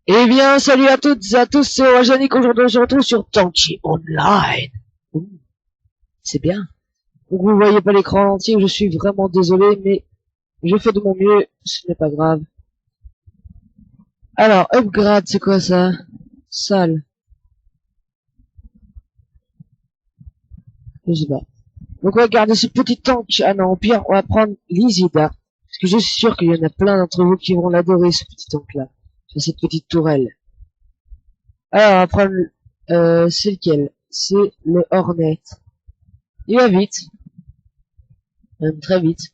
Eh bien, salut à toutes et à tous, c'est Orajanic. Aujourd'hui, on se retrouve sur Tanky Online. Ouh, c'est bien. Donc, vous voyez pas l'écran entier, je suis vraiment désolé, mais je fais de mon mieux, ce n'est pas grave. Alors, upgrade, c'est quoi ça? Salle. Je sais pas. Donc, on va garder ce petit tank. Ah non, au pire, on va prendre l'Isida. Parce que je suis sûr qu'il y en a plein d'entre vous qui vont l'adorer, ce petit tank-là. Sur cette petite tourelle. Alors, on va prendre, c'est lequel? C'est le Hornet. Il va vite. Même très vite.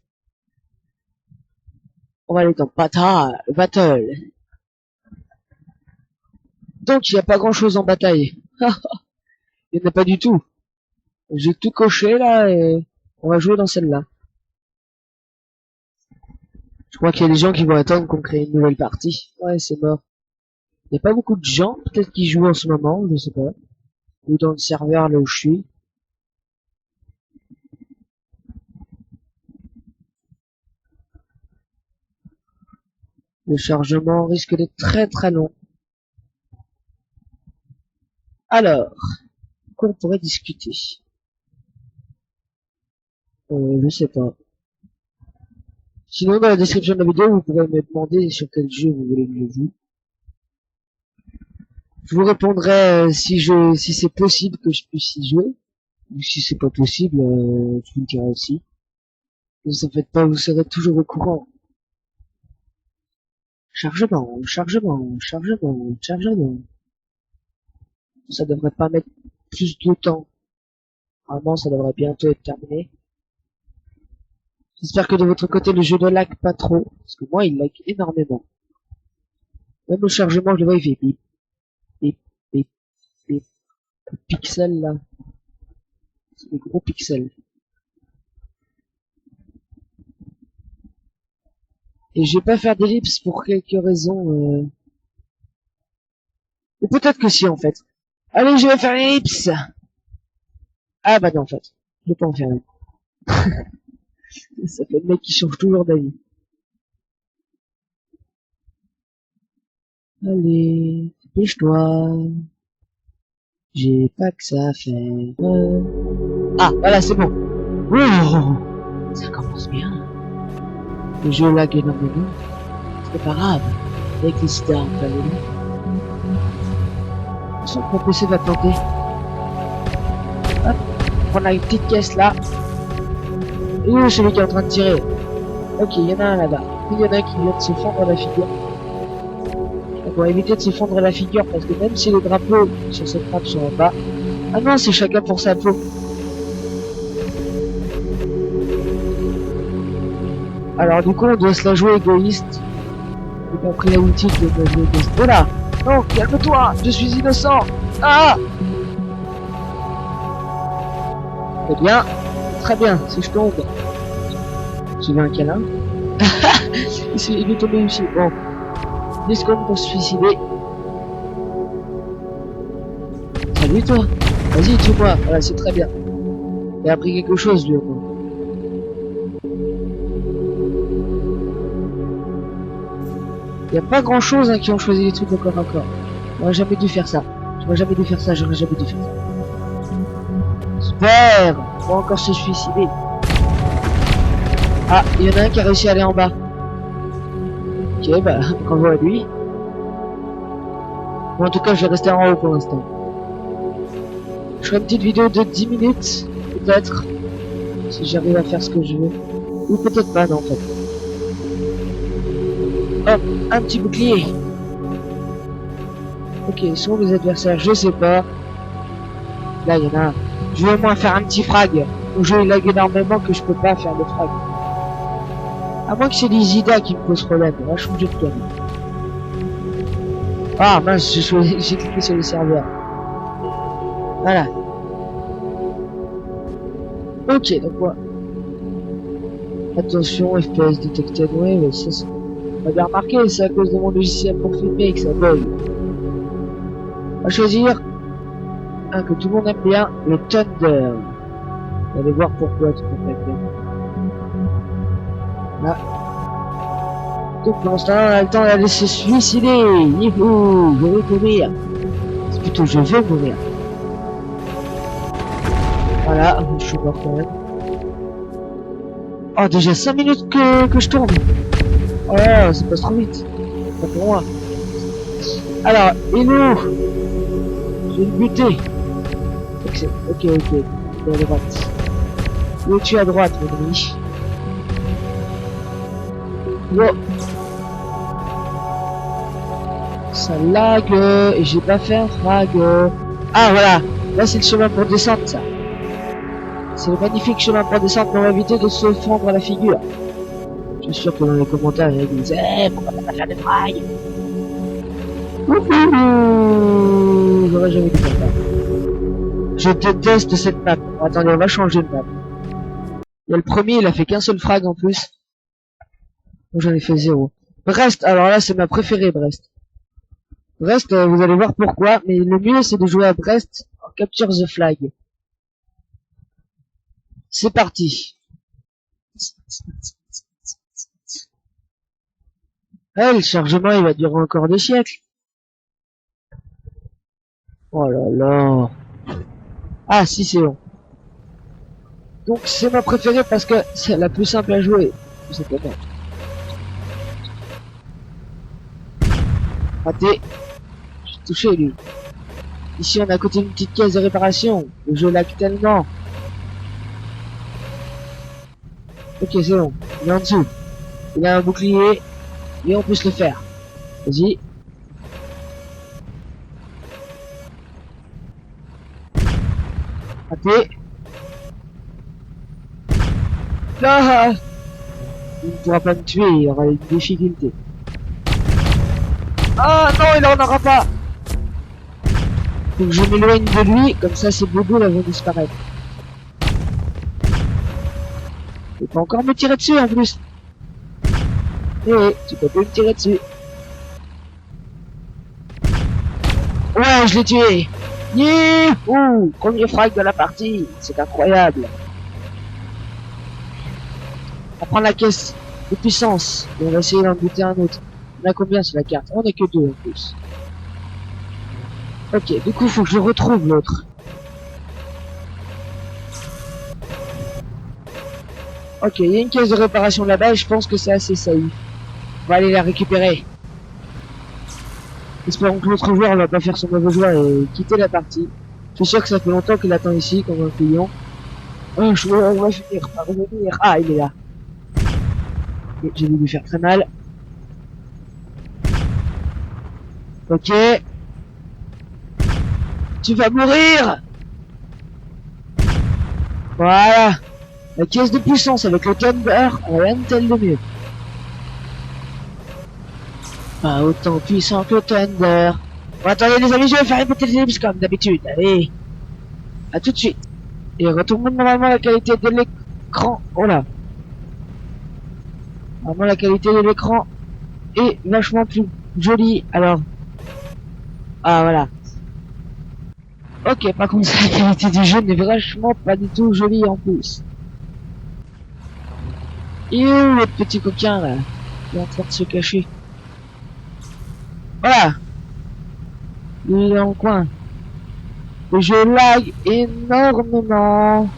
On va aller dans Battle. Donc, il n'y a pas grand chose en bataille. Il n'y en a pas du tout. J'ai tout coché là et on va jouer dans celle-là. Je crois qu'il y a des gens qui vont attendre qu'on crée une nouvelle partie. Ouais, c'est mort. Il n'y a pas beaucoup de gens, peut-être qui jouent en ce moment, je sais pas. Ou dans le serveur là où je suis. Le chargement risque d'être très très long. Alors, quoi on pourrait discuter? Je sais pas. Sinon, dans la description de la vidéo, vous pourrez me demander sur quel jeu vous voulez que je joue. Je vous répondrai si c'est possible que je puisse y jouer. Ou si c'est pas possible, je vous le dirai aussi. Ne vous en faites pas, vous serez toujours au courant. Chargement, chargement, chargement, chargement. Ça devrait pas mettre plus de temps. Normalement, ça devrait bientôt être terminé. J'espère que de votre côté, le jeu ne lag pas trop. Parce que moi, il lag énormément. Même le chargement, je le vois, il fait bip, bip, bip, bip. Le pixel, là. C'est des gros pixels. Et je vais pas faire d'ellipse pour quelques raisons, Ou peut-être que si, en fait. Allez, je vais faire une ellipse. Ah, bah non, en fait. Je vais pas en faire une. Ça fait le mec qui change toujours d'avis. Allez, dépêche-toi. J'ai pas que ça à faire. Ah, voilà, c'est bon. Oh, ça commence bien. Le jeu lag énormément. C'est pas grave. Avec les stars, on va aller là. Mon PC va tenter. Hop, prendre la petite caisse là. Et où est celui qui est en train de tirer? Ok, il y en a un là-bas. Il y en a un qui vient de se fendre la figure. Donc on va éviter de se fendre la figure parce que même si les drapeaux sur cette map sont en bas. Ah non, c'est chacun pour sa peau. Alors du coup on doit se la jouer égoïste. J'ai compris la outil de la jouer égoïste. Voilà. Non, calme-toi, je suis innocent. Ah, très bien, très bien, si je tombe. J'ai vu un câlin. Il est tombé aussi. Bon, 10 secondes pour se suicider. Salut toi. Vas-y, tue-moi. Voilà, c'est très bien. Il a appris quelque chose lui au moins. Il n'y a pas grand chose qui ont choisi les trucs encore. J'aurais jamais dû faire ça. J'aurais jamais dû faire ça. Super. On va encore se suicider. Ah, il y en a un qui a réussi à aller en bas. Ok, bah, bravo à lui. Bon, en tout cas, je vais rester en haut pour l'instant. Je ferai une petite vidéo de 10 minutes, peut-être. Si j'arrive à faire ce que je veux. Ou peut-être pas, non, en fait. Hop, un petit bouclier. Ok, sont les adversaires, je sais pas. Là, il y en a un. Je vais au moins faire un petit frag. Où je lag énormément que je peux pas faire le frag. À moins que c'est l'Isida qui me pose problème. On va changer de gamme. Ah mince, j'ai cliqué sur le serveur. Voilà. Ok, donc voilà. Attention, FPS detected. Ouais, mais ça, on va bien remarquer, c'est à cause de mon logiciel pour filmer que ça bug. On va choisir un que tout le monde aime bien, le Thunder. Vous allez voir pourquoi tout le monde aime bien. Là. Donc pendant ce temps, on a le temps d'aller se suicider. Youhou, je vais mourir. C'est plutôt je vais mourir. Voilà, je suis mort quand même. Oh, déjà 5 minutes que je tourne. Oh là là, ça passe trop vite. Pas pour moi. Alors, et nous je vais le buter. Ok. Il est à droite. Où es-tu à droite, mon ami? Wow. Ça lag et j'ai pas fait un frag. Ah voilà, là c'est le chemin pour descendre ça. C'est le magnifique chemin pour descendre, mais on va éviter de se fendre la figure. Je suis sûr que dans les commentaires ils disent pourquoi t'as pas fait des frags? J'aurais jamais dit ça. Je déteste cette map. Attendez, on va changer de map. Il y a le premier, il a fait qu'un seul frag en plus. Moi j'en ai fait 0. Brest, alors là c'est ma préférée, Brest. Brest, vous allez voir pourquoi, mais le mieux c'est de jouer à Brest en Capture the Flag. C'est parti. Ah, le chargement il va durer encore des siècles. Oh là là. Ah si, c'est bon. Donc c'est ma préférée parce que c'est la plus simple à jouer. C'est pas mal. Raté. J'ai touché lui. Ici on a à côté une petite caisse de réparation. Le jeu lag tellement. Ok, c'est bon. Il est en dessous. Il a un bouclier. Et on peut se le faire. Vas-y. Raté. Là, il ne pourra pas me tuer, il aura une difficulté. Ah non, il en aura pas. Faut que je m'éloigne de lui, comme ça ces bobos là vont disparaître. Il peut encore me tirer dessus en plus. Eh, tu peux plus me tirer dessus. Ouais, je l'ai tué. Youhou, premier frag de la partie, c'est incroyable. On prend la caisse de puissance et on va essayer d'en buter un autre. On a combien sur la carte? On est que 2 en plus. Ok, du coup faut que je retrouve l'autre. Ok, il y a une caisse de réparation là-bas et je pense que c'est assez safe. On va aller la récupérer. Espérons que l'autre joueur ne va pas faire son mauvais joueur et quitter la partie. Je suis sûr que ça fait longtemps qu'il attend ici comme un client. Oh, on va finir par revenir. Ah, il est là. J'ai dû lui faire très mal. Ok. Tu vas mourir. Voilà. La caisse de puissance avec le Thunder, rien de tel de mieux. Pas autant puissant que le Thunder. Bon, attendez les amis, je vais faire répéter les ellipses comme d'habitude. Allez. À tout de suite. Et retournons normalement la qualité de l'écran. Oh là. Normalement la qualité de l'écran est vachement plus jolie. Alors. Ah voilà. Ok, par contre la qualité du jeu n'est vachement pas du tout jolie en plus. Et où le petit coquin là? Il est en train de se cacher. Voilà. Il est dans le coin. Le jeu lag énormément.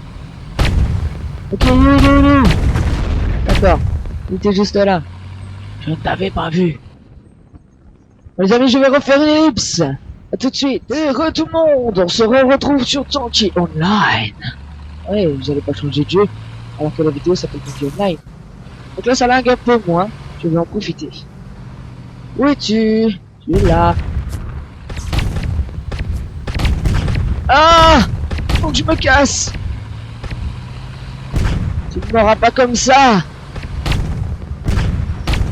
Ok, you. D'accord. Il était juste là. Je ne t'avais pas vu. Les amis, je vais refaire une ellipse. A tout de suite. Et tout le monde, on se retrouve sur Tanky Online. Ouais, vous allez pas changer de jeu. Alors que la vidéo s'appelle Tanky Online. Donc là, ça lag un peu moins. Je vais en profiter. Où es-tu? Tu es là. Ah! Faut que je me casse! Tu ne m'auras pas comme ça!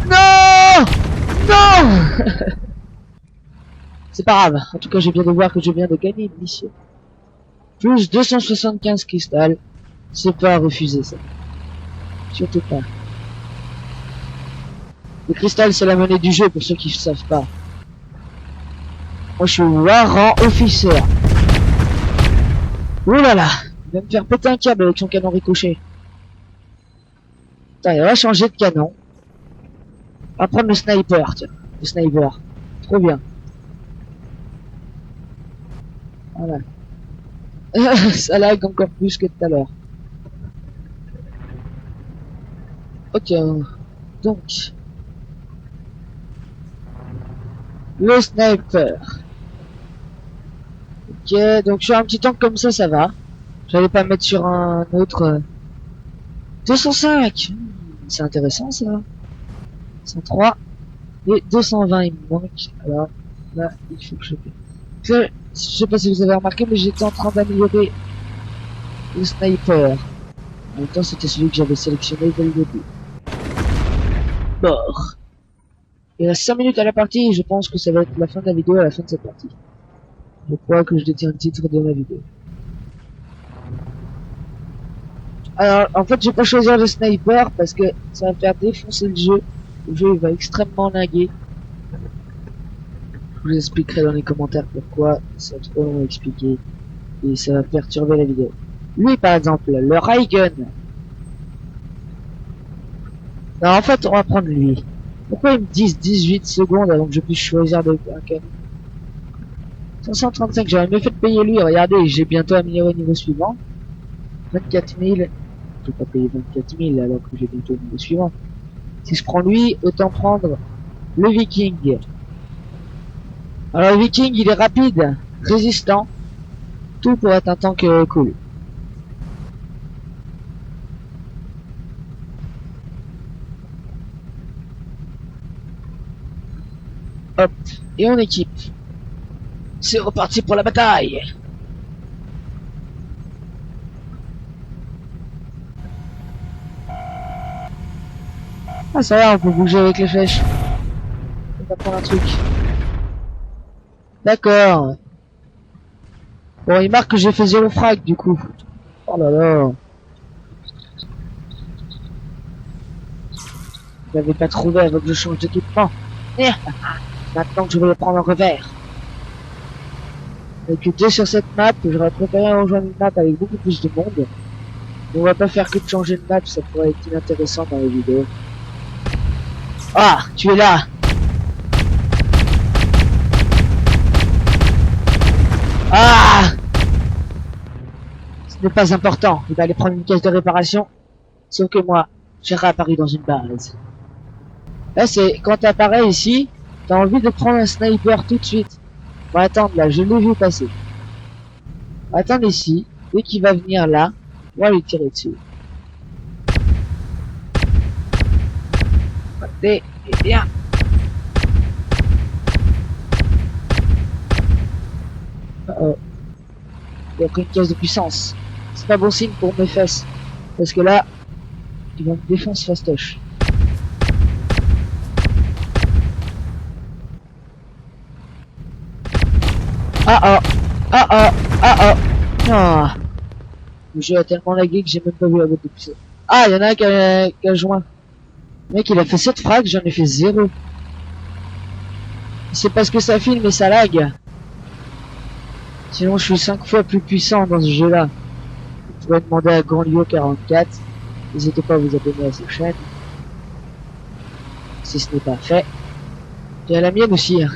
Non! Non! C'est pas grave. En tout cas, je viens de voir que je viens de gagner une mission. Plus 275 cristal. C'est pas à refuser, ça. Surtout pas. Le cristal, c'est la monnaie du jeu pour ceux qui ne savent pas. Moi, je suis Warren Officer. Ouh là là, il va me faire péter un câble avec son canon ricochet. Putain, il va changer de canon. On va prendre le sniper, tiens. Le sniper. Trop bien. Voilà. Ça lag encore plus que tout à l'heure. Ok. Donc. Le sniper. Ok, donc sur un petit tank comme ça va. J'allais pas mettre sur un autre. 205. C'est intéressant ça. 103. Et 220 il me manque. Alors là, il faut que je fais. Je sais pas si vous avez remarqué, mais j'étais en train d'améliorer le sniper. En même temps, c'était celui que j'avais sélectionné dès le début. Mort. Il reste 5 minutes à la partie et je pense que ça va être la fin de la vidéo à la fin de cette partie. Je crois que je détiens le titre de ma vidéo. Alors, en fait, je vais pas choisir le sniper parce que ça va me faire défoncer le jeu. Le jeu il va extrêmement laguer. Je vous expliquerai dans les commentaires pourquoi. C'est trop long à expliquer. Et ça va perturber la vidéo. Lui, par exemple, le Raygun. Non, en fait, on va prendre lui. Pourquoi ils me disent 18 secondes avant que je puisse choisir un canon? 535, j'aurais mieux fait de payer lui. Regardez, j'ai bientôt amélioré au niveau suivant. 24 000. Je vais pas payer 24 000 alors que j'ai bientôt le niveau suivant. Si je prends lui, autant prendre le Viking. Alors le Viking, il est rapide, résistant. Tout pour être un tank cool. Hop, et on équipe. C'est reparti pour la bataille. Ah ça va, on peut bouger avec les flèches. On va prendre un truc. D'accord. Bon, il marque que j'ai fait 0 frag du coup. Oh là là. Je l'avais pas trouvé avant que je change d'équipement. Maintenant que je vais le prendre en revers. Avec 2 sur cette map, j'aurais préféré rejoindre une map avec beaucoup plus de monde. On va pas faire que de changer de map, ça pourrait être inintéressant dans les vidéos. Ah, tu es là. Ah, ce n'est pas important, il va aller prendre une caisse de réparation. Sauf que moi, j'ai réapparu dans une base. Là, c'est quand t'apparais ici, t'as envie de prendre un sniper tout de suite. On va attendre là, je l'ai vu passer. On va attendre ici, dès qu'il va venir là, on va lui tirer dessus. Et bien. Il a pris une caisse de puissance. C'est pas bon signe pour mes fesses. Parce que là, il va me défoncer fastoche. Ah oh. Ah oh. Ah oh. Ah. Le jeu a tellement lagué que j'ai même pas vu la boîte de puissance. Ah, il y en a un qui a joint. Le mec, il a fait 7 frags, j'en ai fait 0. C'est parce que ça filme et ça lag. Sinon, je suis 5 fois plus puissant dans ce jeu-là. Vous pouvez demander à Grandlio44. N'hésitez pas à vous abonner à sa chaîne. Si ce n'est pas fait. Et à la mienne aussi. Hein.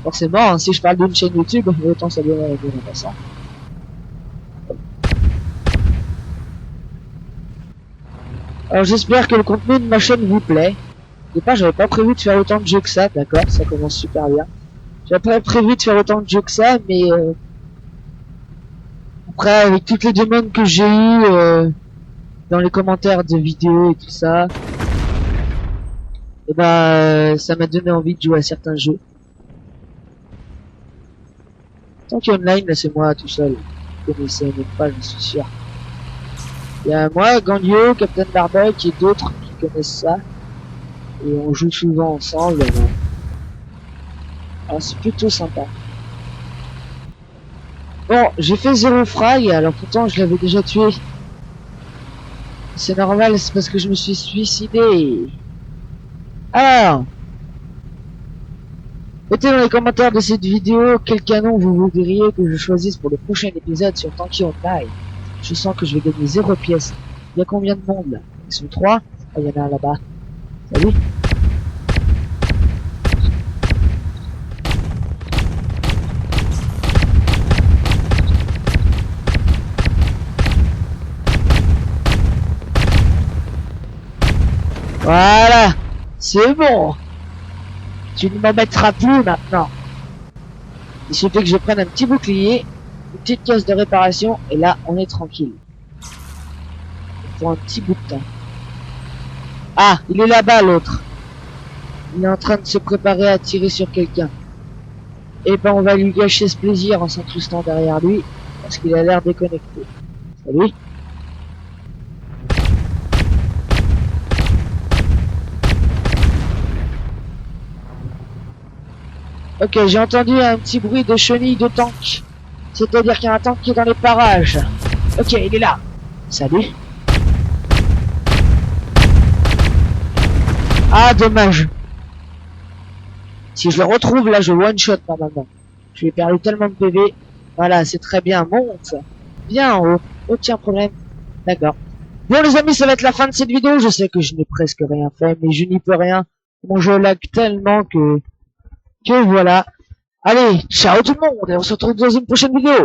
Forcément, hein, si je parle d'une chaîne YouTube, autant s'abonner à la mienne en passant. Alors j'espère que le contenu de ma chaîne vous plaît. Au départ, j'avais pas prévu de faire autant de jeux que ça, d'accord, ça commence super bien. J'avais pas prévu de faire autant de jeux que ça, mais après avec toutes les demandes que j'ai eues dans les commentaires de vidéos et tout ça, et ben ça m'a donné envie de jouer à certains jeux. Tant qu'il y a online, là c'est moi tout seul. Vous connaissez même pas, je suis sûr. Il y a moi, Gandio, Captain Barbuck et d'autres qui connaissent ça. Et on joue souvent ensemble. Alors c'est plutôt sympa. Bon, j'ai fait 0 frag, alors pourtant je l'avais déjà tué. C'est normal, c'est parce que je me suis suicidé. Alors, mettez dans les commentaires de cette vidéo quel canon vous voudriez que je choisisse pour le prochain épisode sur Tanky Online. Je sens que je vais gagner 0 pièces. Il y a combien de monde là? Ils sont 3. Ah, il y en a un là-bas. Salut. Voilà. C'est bon. Tu ne m'en mettras plus maintenant. Il suffit que je prenne un petit bouclier, une petite caisse de réparation, et là, on est tranquille. Pour un petit bout de temps. Ah, il est là-bas, l'autre. Il est en train de se préparer à tirer sur quelqu'un. Et ben, on va lui gâcher ce plaisir en s'incrustant derrière lui, parce qu'il a l'air déconnecté. Salut. Ok, j'ai entendu un petit bruit de chenille de tank. C'est-à-dire qu'il y a un tank qui est dans les parages. Ok, il est là. Salut. Ah, dommage. Si je le retrouve, là, je one-shot normalement. Je lui ai perdu tellement de PV. Voilà, c'est très bien. Monte. Viens en haut. Aucun problème. D'accord. Bon, les amis, ça va être la fin de cette vidéo. Je sais que je n'ai presque rien fait, mais je n'y peux rien. Mon jeu lag tellement que voilà. Allez, ciao tout le monde, et on se retrouve dans une prochaine vidéo.